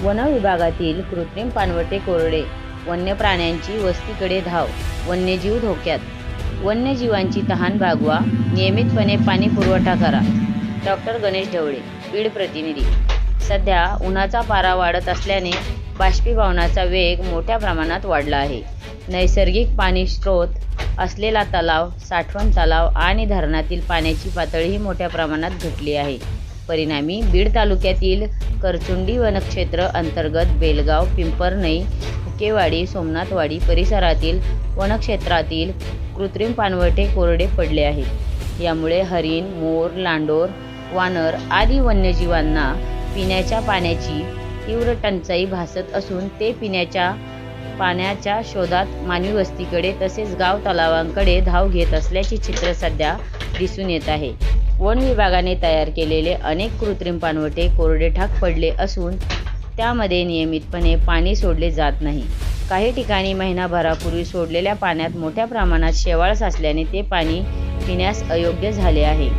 One विभागातील कृत्रिम पाणवठे कोरडे, वन्य प्राण्यांची वस्तीकडे धाव, वन्यजीव धोक्यात, वन्यजीवांची तहान भागवा, नियमितपणे पाणी पुरवठा करा. डॉक्टर गणेश ढवळे, बीड प्रतिनिधी. सध्या उन्हाचा पारा वाढत असल्याने बाष्पीभवनाचा वेग मोठ्या प्रमाणात वाढला आहे. नैसर्गिक पाणी स्रोत असलेला तलाव, साठवण तलाव आणि धरणातील पाण्याची पातळीही मोठ्या प्रमाणात घटली आहे. परिणामी बीड तालुक्यातील करचुंडी वनक्षेत्र अंतर्गत बेलगाव, पिंपरनई, फुकेवाडी, सोमनाथवाडी परिसरातील वनक्षेत्रातील कृत्रिम पाणवठे कोरडे पडले आहेत. यामुळे हरिण, मोर, लांडोर, वानर आदी वन्यजीवांना पिण्याच्या पाण्याची तीव्र टंचाई भासत असून ते पिण्याच्या पाण्याच्या शोधात मानवी वस्तीकडे तसेच गाव तलावांकडे धाव घेत असल्याचे चित्र सध्या दिसून येत आहे. वन विभागाने तयार केलेले अनेक कृत्रिम पाणवठे कोरडे ठाक पडले असून त्यामध्ये नियमितपणे पाणी सोडले जात नाही. काही ठिकाणी महिनाभरापूर्वी सोडलेल्या पाण्यात मोठ्या प्रमाणात शेवाळ साचल्याने ते पाणी पिण्यास अयोग्य झाले आहे.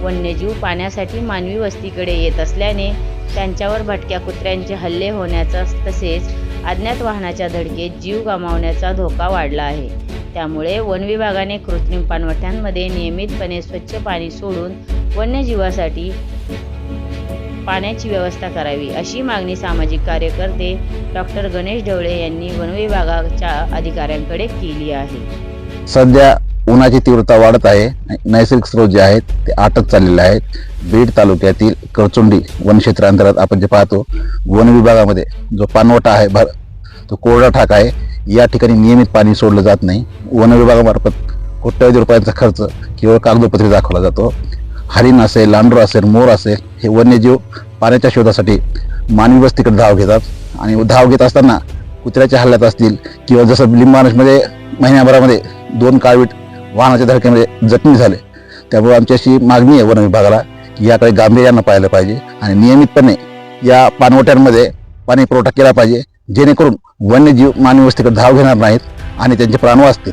वन्यजीव पाण्यासाठी मानवी वस्तीकडे येत असल्याने त्यांच्यावर भटक्या कुत्र्यांचे हल्ले होण्याचा तसेच अज्ञात वाहनाच्या धडकेत जीव गमावण्याचा धोका वाढला आहे. त्यामुळे वन विभागाने कृत्रिम पाणवठ्यांमध्ये नियमितपणे स्वच्छ पाणी सोडून वन्यजीवासाठी पाण्याची व्यवस्था करावी, अशी मागणी सामाजिक कार्यकर्ते डॉक्टर गणेश ढवळे यांनी वन विभागाच्या अधिकाऱ्यांकडे केली आहे. सध्या उन्हाची तीव्रता वाढत आहे. नैसर्गिक स्रोत जे आहेत ते आटत चाललेले आहेत. बीड तालुक्यातील करचुंडी वनक्षेत्रांतर्गत आपण जे पाहतो, वन विभागामध्ये जो पाणवठा आहे तो कोरडा ठाक आहे. या ठिकाणी नियमित पाणी सोडलं जात नाही. वन विभागामार्फत कोट्यवधी रुपयांचा खर्च केवळ कागदोपत्री दाखवला जातो. हरिण असेल, लांडोर असेल, मोर असेल, हे वन्यजीव पाण्याच्या शोधासाठी मानवी वस्तीकडे धाव घेतात आणि धाव घेत असताना कुत्र्याच्या हल्ल्यात असतील किंवा जसं लिंबाणसमध्ये महिन्याभरामध्ये 2 काळवीट वाहनाच्या धडक्यामध्ये जखमी झाले. त्यामुळे आमची अशी मागणी आहे वन विभागाला की याकडे गांभीर्यानं पाहिलं पाहिजे आणि नियमितपणे या पाणवठ्यांमध्ये पाणी पुरवठा केला पाहिजे, जेणेकरून वन्यजीव मानवी वस्तीकडे धाव घेणार नाहीत आणि त्यांचे प्राण वाचतील.